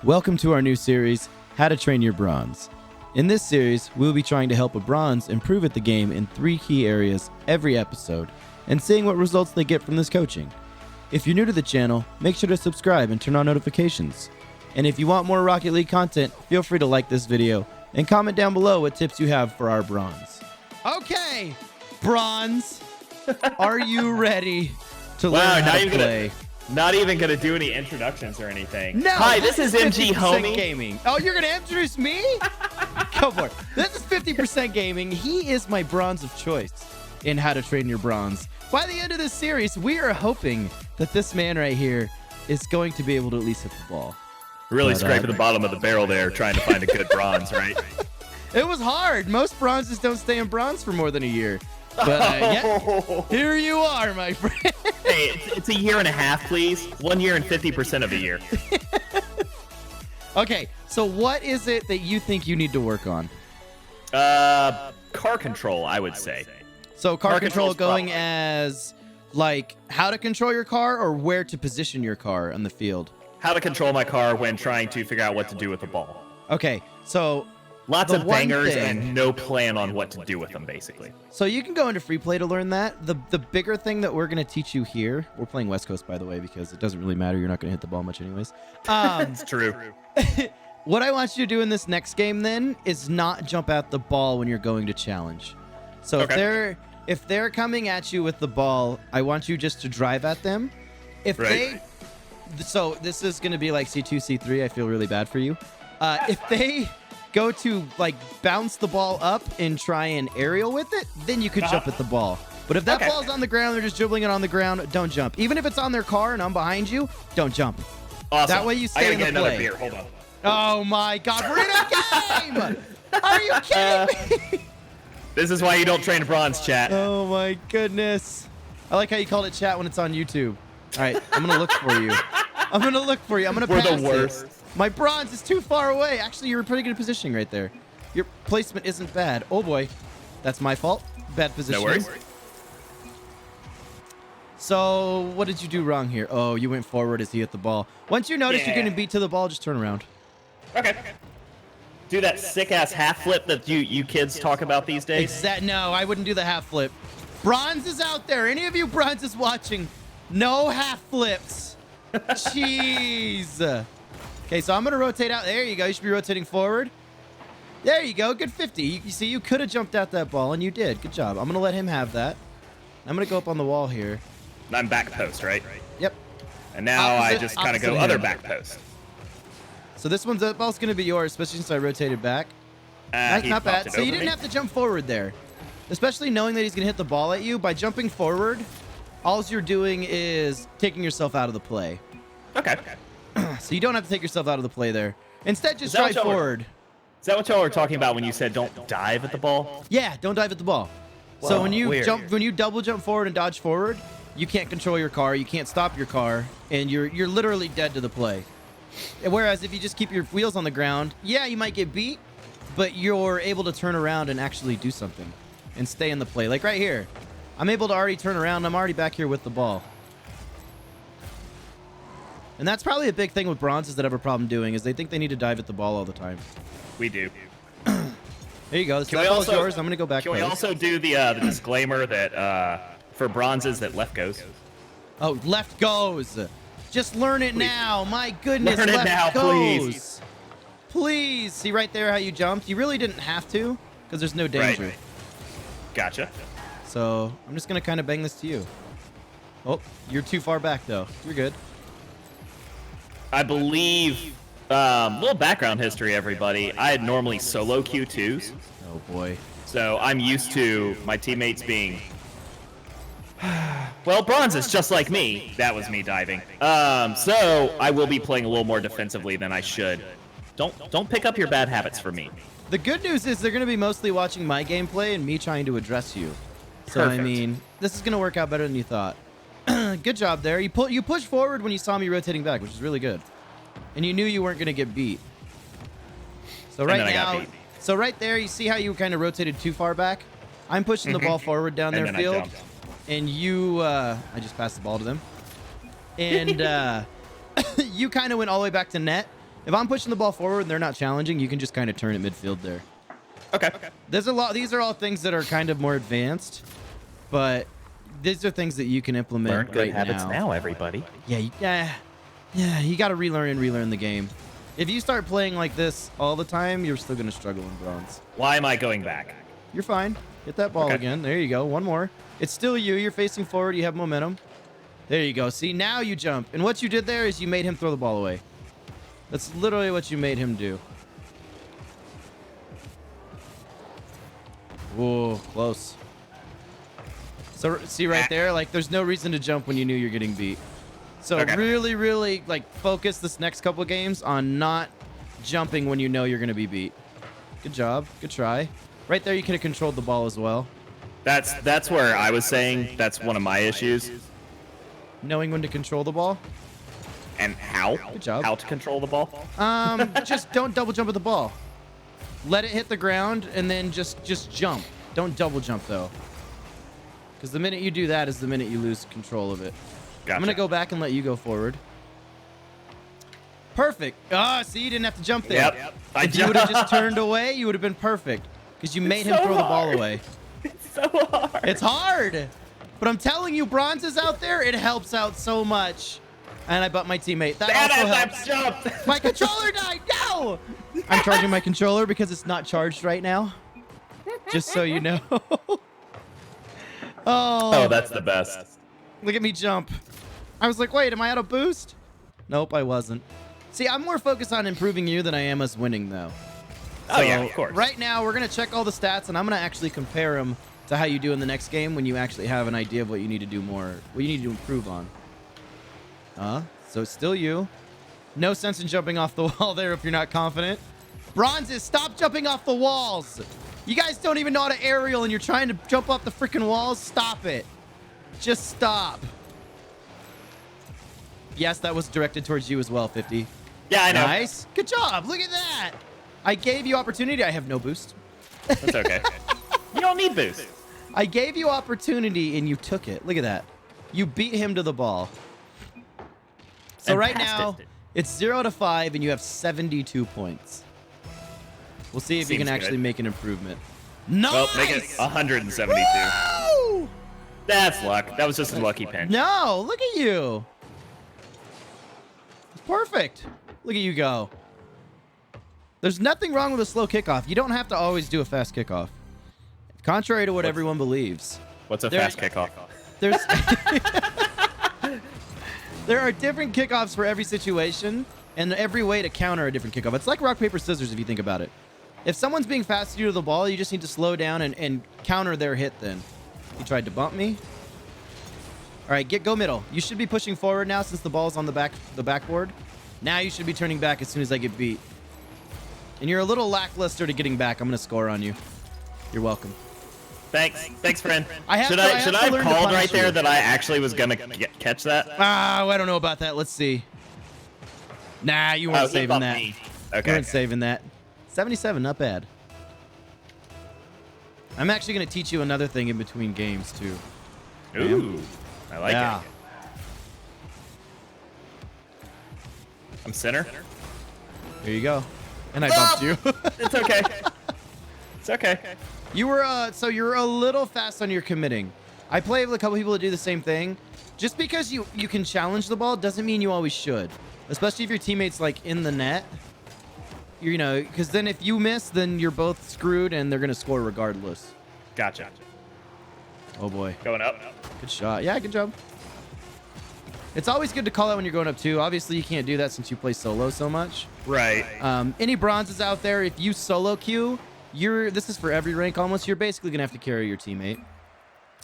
Welcome to our new series, How to Train Your Bronze. In this series, we'll be trying to help a bronze improve at the game in 3 key areas every episode, and seeing what results they get from this coaching. If you're new to the channel, make sure to subscribe and turn on notifications. And if you want more Rocket League content, feel free to like this video, and comment down below what tips you have for our bronze. Okay, bronze, are you ready to learn how to play? Not even gonna do any introductions or anything. No. Hi, this is MG 50% Homie. Gaming. Oh, you're gonna introduce me? Go for it. This is 50% Gaming. He is my bronze of choice in How to Train Your Bronze. By the end of this series, we are hoping that this man right here is going to be able to at least hit the ball. Really scraping the bottom of the barrel there, trying to find a good bronze, right? It was hard. Most bronzes don't stay in bronze for more than a year. But yeah, here you are, my friend. Hey, it's a year and a half, please. 1 year and 50% of a year. Okay, so what is it that you think you need to work on? Car control, I would say. So car control going as, like, how to control your car or where to position your car on the field? How to control my car when trying to figure out what to do with the ball. Okay, so lots of bangers and no plan on what to do with them, basically. So you can go into free play to learn that. The bigger thing that we're going to teach you here, we're playing West Coast, by the way, because it doesn't really matter. You're not going to hit the ball much anyways. It's true. What I want you to do in this next game, then, is not jump at the ball when you're going to challenge. So if they're coming at you with the ball, I want you just to drive at them. So this is going to be like C2, C3. I feel really bad for you. If they go to, like, bounce the ball up and try and aerial with it, then you could jump at the ball. But if that ball's on the ground, they're just dribbling it on the ground, don't jump. Even if it's on their car and I'm behind you, don't jump. Awesome. That way you stay in the play. Beer. Hold on. Oh my God, we're in a game! Are you kidding me? This is why you don't train bronze, chat. Oh my goodness. I like how you called it chat when it's on YouTube. All right, I'm gonna look for you. I'm gonna look for you. I'm gonna pass We're the worst. My bronze is too far away. Actually, you're in pretty good positioning right there. Your placement isn't bad. Oh boy, that's my fault. Bad positioning. No worries. So what did you do wrong here? Oh, you went forward as he hit the ball. Once you notice you're getting beat to the ball, just turn around. Okay. Do that sick-ass half flip that you kids talk about these days. No, I wouldn't do the half flip. Bronze is out there. Any of you bronzes watching, no half flips. Jeez. Okay, so I'm going to rotate out. There you go. You should be rotating forward. There you go. Good 50. You see, you could have jumped out that ball, and you did. Good job. I'm going to let him have that. I'm going to go up on the wall here. I'm back post, right? Yep. And now I just kind of go other back post. So this ball's going to be yours, especially since I rotated back. Not bad. So you didn't have to jump forward there. Especially knowing that he's going to hit the ball at you. By jumping forward, all you're doing is taking yourself out of the play. Okay. So you don't have to take yourself out of the play there. Instead, just drive forward. Is that what y'all were talking about when you said don't dive at the ball? Yeah, don't dive at the ball. Whoa, so when you double jump forward and dodge forward, you can't control your car, you can't stop your car, and you're literally dead to the play. Whereas if you just keep your wheels on the ground, yeah, you might get beat, but you're able to turn around and actually do something and stay in the play. Like right here, I'm able to already turn around. I'm already back here with the ball. And that's probably a big thing with bronzes that have a problem doing, is they think they need to dive at the ball all the time. We do. There you go. This ball is yours. I'm going to go back. Can we also do the disclaimer that for bronzes that left goes? Oh, left goes. Just learn it now. My goodness, learn it left now, goes. please. Please. See right there how you jumped? You really didn't have to because there's no danger. Right. Gotcha. So I'm just going to kind of bang this to you. Oh, you're too far back, though. You're good. I believe, little background history, everybody. I had normally solo Q2s. Oh, boy. So I'm used to my teammates being, well, bronzes, just like me. That was me diving. So I will be playing a little more defensively than I should. Don't pick up your bad habits for me. The good news is they're going to be mostly watching my gameplay and me trying to address you. So, Perfect. I mean, this is going to work out better than you thought. Good job there. You pushed forward when you saw me rotating back, which is really good. And you knew you weren't going to get beat. So right there, you see how you kind of rotated too far back? I'm pushing the ball forward down their field. And you, I just passed the ball to them. And you kind of went all the way back to net. If I'm pushing the ball forward and they're not challenging, you can just kind of turn it midfield there. Okay. There's a lot. These are all things that are kind of more advanced, but these are things that you can implement Learn good right habits now, everybody. Yeah. You got to relearn and relearn the game. If you start playing like this all the time, you're still going to struggle in bronze. Why am I going back? You're fine. Get that ball again. There you go. One more. It's still you. You're facing forward. You have momentum. There you go. See, now you jump. And what you did there is you made him throw the ball away. That's literally what you made him do. Whoa, close. So, see right there? Like, there's no reason to jump when you knew you're getting beat. So really, really, like, focus this next couple of games on not jumping when you know you're going to be beat. Good job. Good try. Right there, you could have controlled the ball as well. That's where I was saying that's one of my issues. Knowing when to control the ball. And how? Good job. How to control the ball? Just don't double jump at the ball. Let it hit the ground and then just jump. Don't double jump though. Because the minute you do that is the minute you lose control of it. Gotcha. I'm gonna go back and let you go forward. Perfect. Ah, see, you didn't have to jump there. Yep. If you would have just turned away, you would have been perfect. Because you made him throw the ball away. It's so hard. It's hard. But I'm telling you, bronzes out there, it helps out so much. And I butt my teammate. That also helps. Jumped. My controller died. No! I'm charging my controller because it's not charged right now. Just so you know. Oh, that's the best. Look at me jump. I was like, wait, am I out of boost? Nope, I wasn't. See, I'm more focused on improving you than I am us winning, though. Oh, yeah, of course. Right now, we're going to check all the stats, and I'm going to actually compare them to how you do in the next game when you actually have an idea of what you need to do more, what you need to improve on. So it's still you. No sense in jumping off the wall there if you're not confident. Bronzes, stop jumping off the walls. You guys don't even know how to aerial, and you're trying to jump off the freaking walls. Stop it. Just stop. Yes, that was directed towards you as well, 50. Yeah, I know. Nice. Good job. Look at that. I gave you opportunity. I have no boost. That's okay. You don't need boost. I gave you opportunity, and you took it. Look at that. You beat him to the ball. So And right passed now, it. it's 0 to 5, and you have 72 points. We'll see if you can Seems actually good. make an improvement. Nice! Well, make it 172. Woo! That's luck. That was just a lucky pinch. No, look at you. Perfect. Look at you go. There's nothing wrong with a slow kickoff. You don't have to always do a fast kickoff. Contrary to what everyone believes. What's a There- fast kickoff? There's there are different kickoffs for every situation and every way to counter a different kickoff. It's like rock, paper, scissors if you think about it. If someone's being fast to the ball, you just need to slow down and counter their hit then. He tried to bump me. All right, go middle. You should be pushing forward now since the ball's on the backboard. Now you should be turning back as soon as I get beat. And you're a little lackluster to getting back. I'm going to score on you. You're welcome. Thanks, friend. Should I Should I have called right there that I actually was gonna catch that? I don't know about that. Let's see. Nah, you weren't he saving bumped that. me. You Okay. weren't saving that. 77, not bad. I'm actually going to teach you another thing in between games, too. Ooh, I like Yeah. it. I'm center. Here you go. And I bumped you. It's okay. It's okay. You were, so you're a little fast on your committing. I play with a couple people that do the same thing. Just because you can challenge the ball doesn't mean you always should. Especially if your teammate's, like, in the net. You know, because then if you miss, then you're both screwed and they're going to score regardless. Gotcha. Oh, boy. Going up. Good shot. Yeah, good job. It's always good to call out when you're going up, too. Obviously, you can't do that since you play solo so much. Right. Any bronzes out there, if you solo queue, this is for every rank almost, you're basically going to have to carry your teammate.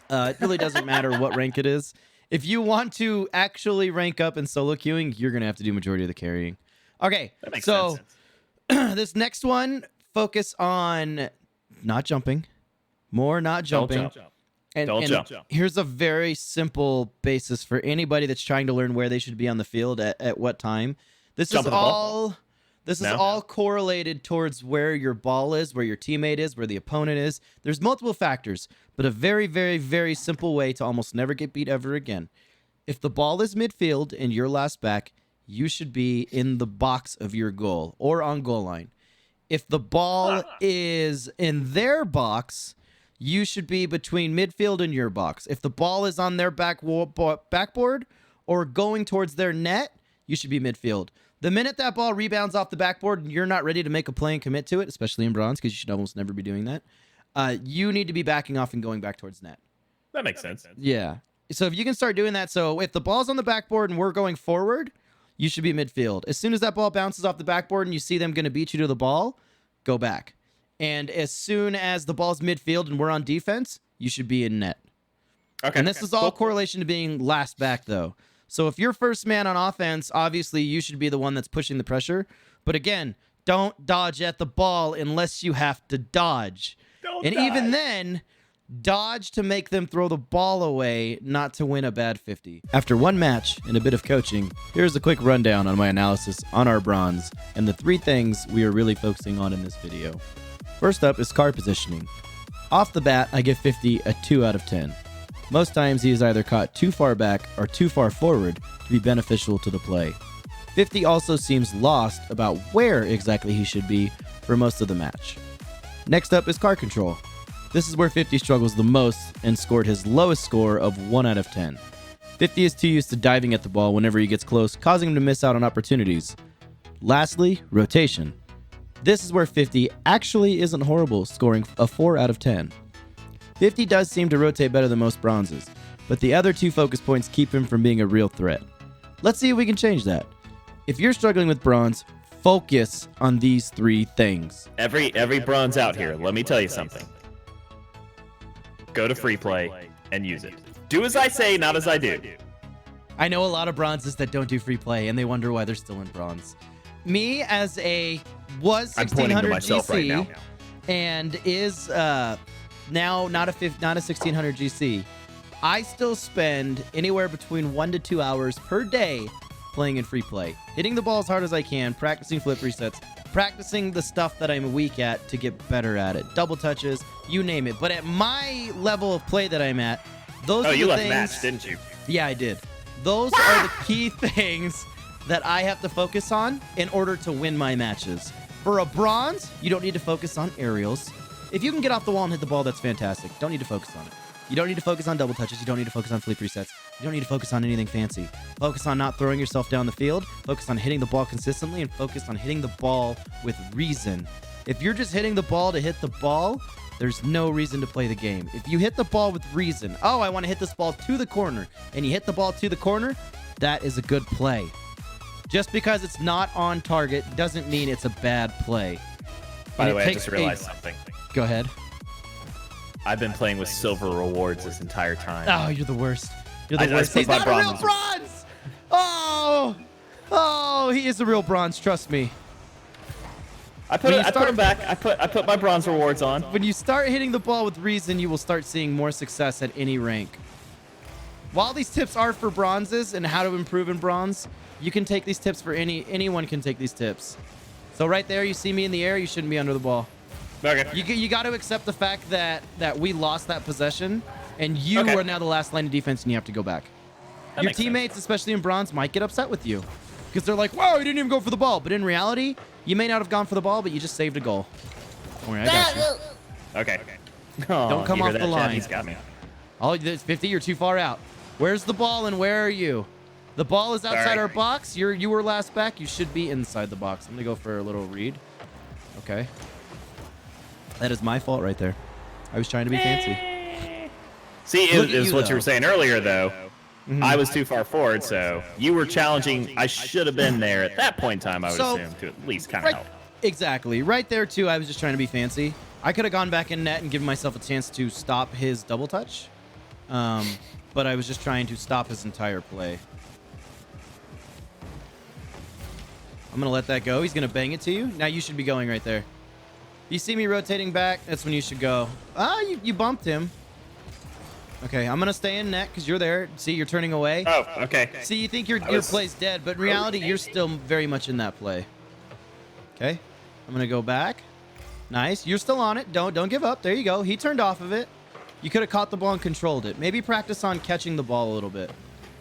It really doesn't matter what rank it is. If you want to actually rank up in solo queuing, you're going to have to do majority of the carrying. Okay, That makes so sense. this next one, focus on not jumping. More not jumping. Don't jump. And, Don't and jump. here's a very simple basis for anybody that's trying to learn where they should be on the field at what time. This Jump is at the ball. this is No? all correlated towards where your ball is, where your teammate is, where the opponent is. There's multiple factors, but a very, very, very simple way to almost never get beat ever again. If the ball is midfield and you're last back, you should be in the box of your goal or on goal line. If the ball is in their box, you should be between midfield and your box. If the ball is on their backboard or going towards their net, you should be midfield. The minute that ball rebounds off the backboard and you're not ready to make a play and commit to it, especially in bronze, because you should almost never be doing that, you need to be backing off and going back towards net. That makes sense. Yeah. So if you can start doing that, so if the ball's on the backboard and we're going forward, you should be midfield. As soon as that ball bounces off the backboard and you see them going to beat you to the ball, go back. And as soon as the ball's midfield and we're on defense, you should be in net. Okay. And this is all correlation to being last back, though. So if you're first man on offense, obviously you should be the one that's pushing the pressure. But again, don't dodge at the ball unless you have to dodge. Even then, dodge to make them throw the ball away, not to win a bad 50. After one match and a bit of coaching, here's a quick rundown on my analysis on our bronze and the 3 things we are really focusing on in this video. First up is car positioning. Off the bat, I give 50 a 2 out of 10. Most times he is either caught too far back or too far forward to be beneficial to the play. 50 also seems lost about where exactly he should be for most of the match. Next up is car control. This is where 50 struggles the most and scored his lowest score of 1 out of 10. 50 is too used to diving at the ball whenever he gets close, causing him to miss out on opportunities. Lastly, rotation. This is where 50 actually isn't horrible, scoring a 4 out of 10. 50 does seem to rotate better than most bronzes, but the other 2 focus points keep him from being a real threat. Let's see if we can change that. If you're struggling with bronze, focus on these 3 things. Every bronze out here, let me tell you something. Go to free play and use it. Do as I say, not as I do. I know a lot of bronzes that don't do free play, and they wonder why they're still in bronze. Me, as a was 1600 GC right now. and is now not a 1600 GC, I still spend anywhere between 1 to 2 hours per day playing in free play, hitting the ball as hard as I can, practicing flip resets, practicing the stuff that I'm weak at to get better at it, double touches, you name it. But at my level of play that I'm at, those are the things. Oh, you left match, didn't you? Yeah, I did. Those are the key things that I have to focus on in order to win my matches. For a bronze, you don't need to focus on aerials. If you can get off the wall and hit the ball, that's fantastic. Don't need to focus on it. You don't need to focus on double touches. You don't need to focus on flip resets. You don't need to focus on anything fancy. Focus on not throwing yourself down the field. Focus on hitting the ball consistently, and focus on hitting the ball with reason. If you're just hitting the ball to hit the ball, there's no reason to play the game. If you hit the ball with reason, oh, I want to hit this ball to the corner, and you hit the ball to the corner, that is a good play. Just because it's not on target doesn't mean it's a bad play. By the way, I just realized something. Go ahead. I've been playing with silver rewards this entire time. Oh, you're the worst. You're the worst. He's not a real bronze! Oh, he is a real bronze, trust me. I put him back. I put my bronze rewards on. When you start hitting the ball with reason, you will start seeing more success at any rank. While these tips are for bronzes and how to improve in bronze, you can take these tips for anyone can take these tips. So right there, you see me in the air, you shouldn't be under the ball. Okay. You got to accept the fact that we lost that possession, and you are now the last line of defense, and you have to go back. Your teammates, especially in bronze, might get upset with you because they're like, "Whoa, you didn't even go for the ball." But in reality, you may not have gone for the ball, but you just saved a goal. Don't worry, I got you. Okay. Don't come off the line. He's got me. Oh, 50, you're too far out. Where's the ball, and where are you? The ball is outside our box. You were last back. You should be inside the box. I'm gonna go for a little read. Okay. That is my fault right there. I was trying to be fancy. See, it was what you were saying earlier, though. Mm-hmm. I was too far forward, so you were challenging. I should have been there at that point in time, I would assume, to at least kind of help. Exactly. Right there, too, I was just trying to be fancy. I could have gone back in net and given myself a chance to stop his double touch. But I was just trying to stop his entire play. I'm going to let that go. He's going to bang it to you. Now you should be going right there. You see me rotating back, that's when you should go. Ah, you bumped him. Okay, I'm going to stay in net because you're there. See, you're turning away. Oh, okay. See, you think your play's dead, but in reality, you're still very much in that play. Okay, I'm going to go back. Nice. You're still on it. Don't give up. There you go. He turned off of it. You could have caught the ball and controlled it. Maybe practice on catching the ball a little bit.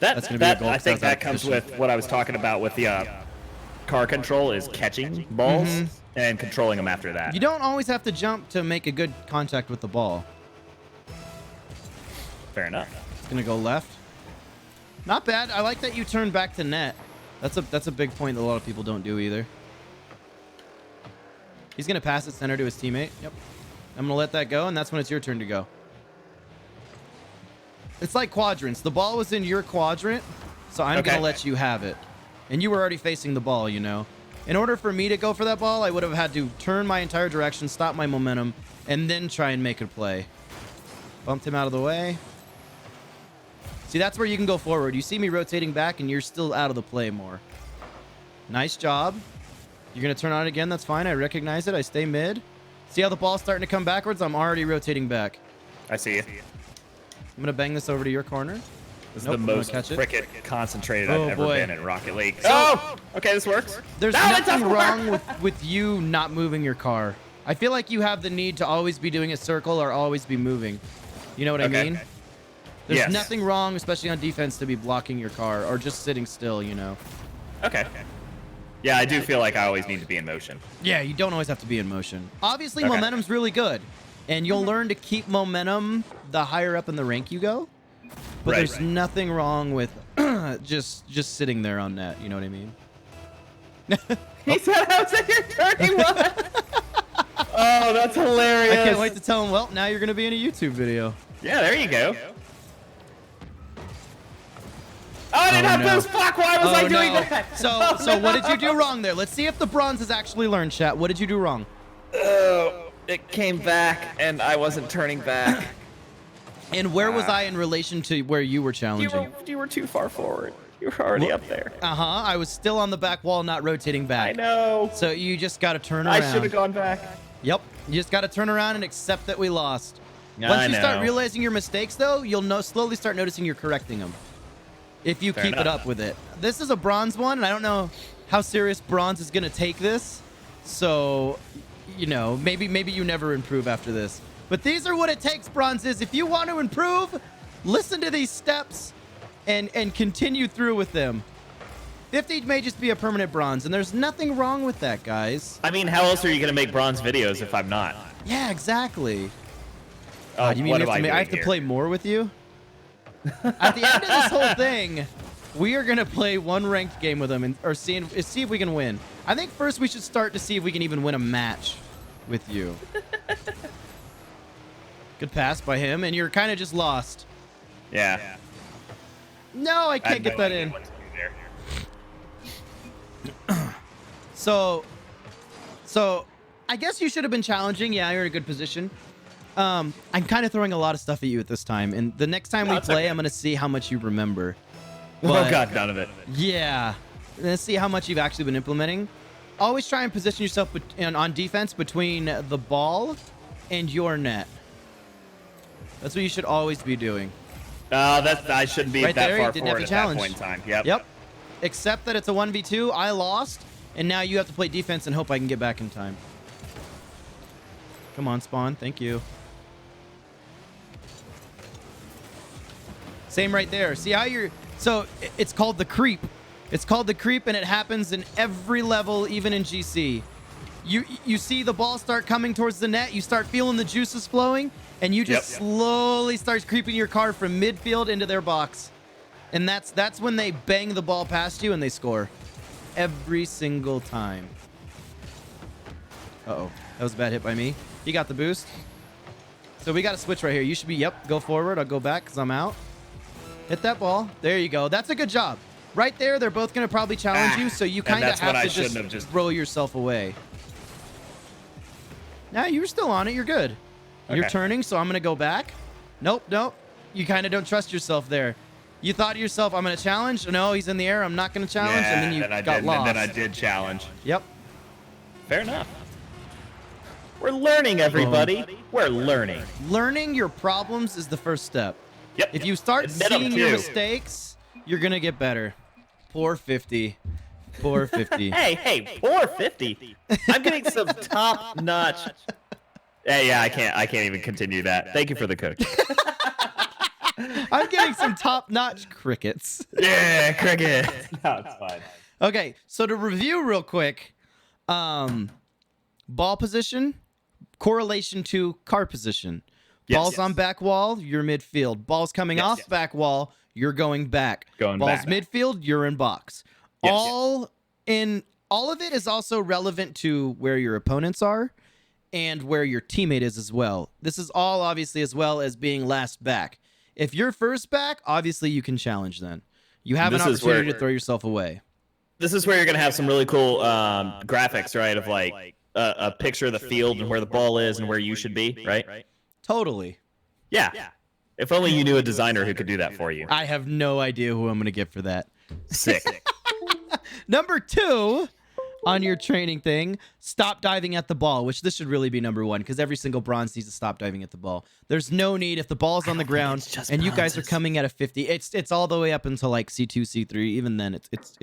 That's going to be a goal. I think that comes with what I was talking about with the car control is catching balls and controlling them after that. You don't always have to jump to make a good contact with the ball. Fair enough. It's going to go left. Not bad. I like that you turn back to net. That's a big point that a lot of people don't do either. He's going to pass it center to his teammate. Yep. I'm going to let that go, and that's when it's your turn to go. It's like quadrants. The ball was in your quadrant, so I'm going to let you have it. And you were already facing the ball, you know. In order for me to go for that ball, I would have had to turn my entire direction, stop my momentum, and then try and make a play. Bumped him out of the way. See, that's where you can go forward. You see me rotating back, and you're still out of the play more. Nice job. You're going to turn on it again. That's fine. I recognize it. I stay mid. See how the ball's starting to come backwards? I'm already rotating back. I see you. I'm going to bang this over to your corner. This is the most frickin' concentrated I've ever been in Rocket League. So, okay, this works. There's nothing wrong with you not moving your car. I feel like you have the need to always be doing a circle or always be moving. You know what I mean? There's nothing wrong, especially on defense, to be blocking your car or just sitting still, you know. Okay. Yeah, I do feel like I always need to be in motion. Yeah, you don't always have to be in motion. Obviously, momentum's really good, and you'll learn to keep momentum the higher up in the rank you go. But there's nothing wrong with just sitting there on net. You know what I mean? He said I was at your turning one. Oh, that's hilarious. I can't wait to tell him, well, now you're going to be in a YouTube video. Yeah, there you go. Oh, I didn't have boost. Fuck, why was I doing that? So what did you do wrong there? Let's see if the bronze has actually learned, chat. What did you do wrong? Oh, it came back, and I wasn't turning back. And where was I in relation to where you were challenging? You were too far forward. You were already up there. I was still on the back wall, not rotating back. I know. So you just got to turn around. I should have gone back. Yep. You just got to turn around and accept that we lost. Once you start realizing your mistakes, though, you'll slowly start noticing you're correcting them. If you keep it up with it. This is a bronze one, and I don't know how serious bronze is going to take this. So, you know, maybe you never improve after this. But these are what it takes, bronze is. If you want to improve, listen to these steps and continue through with them. 50 may just be a permanent bronze, and there's nothing wrong with that, guys. I mean, how else are you going to make bronze videos if I'm not? Yeah, exactly. Oh, you mean I have to play more with you? At the end of this whole thing, we are going to play one ranked game with them or see if we can win. I think first we should start to see if we can even win a match with you. Good pass by him, and you're kind of just lost. Yeah. No, I can't get that in. So I guess you should have been challenging. Yeah, you're in a good position. I'm kind of throwing a lot of stuff at you at this time, and the next time we play, I'm going to see how much you remember. But, oh, God, none of it. Yeah. Let's see how much you've actually been implementing. Always try and position yourself on defense between the ball and your net. That's what you should always be doing. I shouldn't be right that there, far you didn't forward have a at challenge. that point in time. Yep. Yep. Except that it's a 1v2. I lost, and now you have to play defense and hope I can get back in time. Come on, spawn. Thank you. Same right there. See how you're... So, it's called the creep. It's called the creep, and it happens in every level, even in GC. You see the ball start coming towards the net, you start feeling the juices flowing, and you just slowly start creeping your car from midfield into their box. And that's when they bang the ball past you and they score. Every single time. Uh-oh. That was a bad hit by me. He got the boost. So we got to switch right here. You should be, go forward. I'll go back because I'm out. Hit that ball. There you go. That's a good job. Right there, they're both going to probably challenge you, so you kind of have to just throw yourself away. Now, you're still on it. You're good. Okay. You're turning, so I'm going to go back. Nope. You kind of don't trust yourself there. You thought to yourself, I'm going to challenge. No, he's in the air. I'm not going to challenge. And then you got lost. And then I did challenge. Yep. Fair enough. We're learning, everybody. We're learning. Learning your problems is the first step. Yep. If you start seeing your mistakes, you're going to get better. Poor 50. Poor 50. Hey, poor 50. I'm getting some top-notch. Hey, yeah, I can't even continue that. Thank you for the coach. I'm getting some top-notch crickets. Yeah, cricket. No, it's fine. Okay, so to review real quick, ball position, correlation to car position. Balls on back wall, you're midfield. Balls coming off back wall, you're going back. Balls midfield, you're in box. All of it is also relevant to where your opponents are and where your teammate is as well. This is all obviously as well as being last back. If you're first back, obviously you can challenge then. You have an opportunity to throw yourself away. This is where you're going to have some really cool graphics, right? Of like a picture of the field and where the ball is and where you should be, right? Totally. Yeah. If only you knew a designer who could do that for you. I have no idea who I'm going to get for that. Sick. Number 2 on your training thing, stop diving at the ball, which this should really be number 1 because every single bronze needs to stop diving at the ball. There's no need if the ball's on the ground and you guys are coming at a 50. It's all the way up until like C2, C3. Even then, it's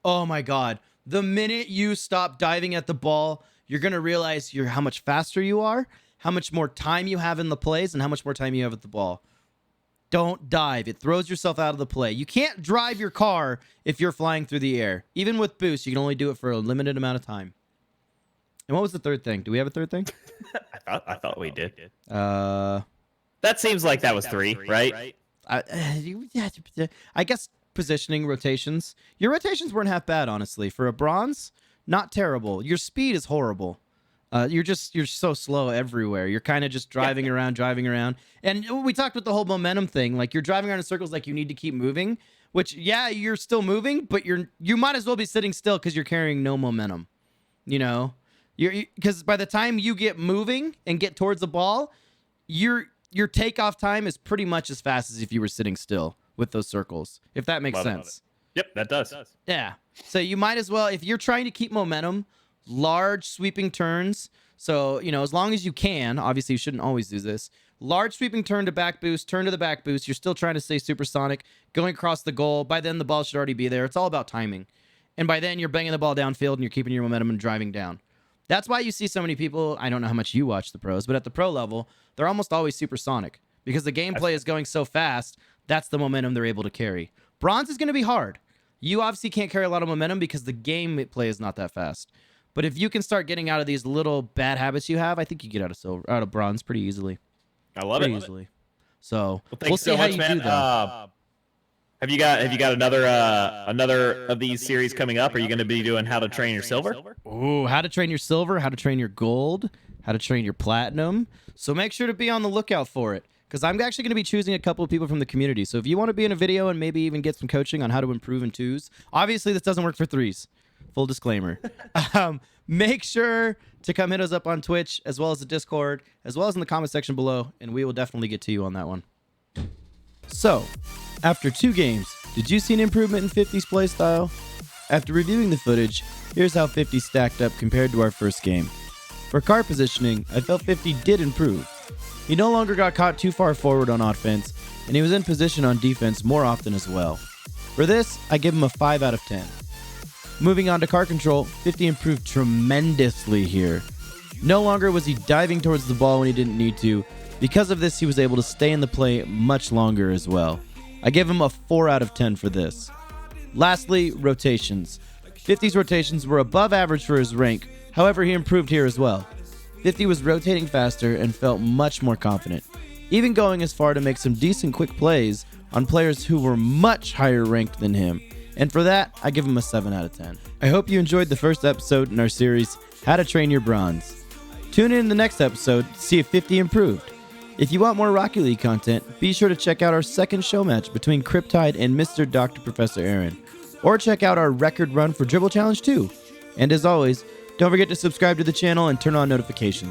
oh my God. The minute you stop diving at the ball, you're going to realize how much faster you are, how much more time you have in the plays, and how much more time you have at the ball. Don't dive. It throws yourself out of the play. You can't drive your car if you're flying through the air. Even with boost, you can only do it for a limited amount of time. And what was the third thing? Do we have a third thing? I thought we did. That seems like that was 3, right? I guess positioning, rotations. Your rotations weren't half bad, honestly. For a bronze, not terrible. Your speed is horrible. You're so slow everywhere. You're kind of just driving around. And we talked about the whole momentum thing. Like you're driving around in circles like you need to keep moving, which, yeah, you're still moving, but you might as well be sitting still because you're carrying no momentum. You know, because by the time you get moving and get towards the ball, your takeoff time is pretty much as fast as if you were sitting still with those circles, if that makes sense. Yep, that does. Yeah. So you might as well, if you're trying to keep momentum, large sweeping turns. So, as long as you can, obviously you shouldn't always do this. Large sweeping turn to back boost, turn to the back boost. You're still trying to stay supersonic, going across the goal. By then the ball should already be there. It's all about timing. And by then you're banging the ball downfield and you're keeping your momentum and driving down. That's why you see so many people, I don't know how much you watch the pros, but at the pro level, they're almost always supersonic because the gameplay is going so fast. That's the momentum they're able to carry. Bronze is going to be hard. You obviously can't carry a lot of momentum because the gameplay is not that fast. But if you can start getting out of these little bad habits you have, I think you get out of bronze pretty easily. I love it. So we'll see how you do that. Have you got another of these series coming up? Are you going to be doing how to train your silver? Ooh, how to train your silver, how to train your gold, how to train your platinum. So make sure to be on the lookout for it. Because I'm actually going to be choosing a couple of people from the community. So if you want to be in a video and maybe even get some coaching on how to improve in 2s, obviously this doesn't work for 3s. Full disclaimer. Make sure to come hit us up on Twitch, as well as the Discord, as well as in the comment section below, and we will definitely get to you on that one. So, after 2 games, did you see an improvement in 50's playstyle? After reviewing the footage, here's how 50 stacked up compared to our first game. For car positioning, I felt 50 did improve. He no longer got caught too far forward on offense, and he was in position on defense more often as well. For this, I give him a 5 out of 10. Moving on to car control, 50 improved tremendously here. No longer was he diving towards the ball when he didn't need to. Because of this, he was able to stay in the play much longer as well. I give him a 4 out of 10 for this. Lastly, rotations. 50's rotations were above average for his rank, however he improved here as well. 50 was rotating faster and felt much more confident, even going as far to make some decent quick plays on players who were much higher ranked than him. And for that, I give him a 7 out of 10. I hope you enjoyed the first episode in our series, How to Train Your Bronze. Tune in the next episode to see if 50 improved. If you want more Rocket League content, be sure to check out our second show match between Cryptide and Mr. Dr. Professor Aaron. Or check out our record run for Dribble Challenge 2. And as always, don't forget to subscribe to the channel and turn on notifications.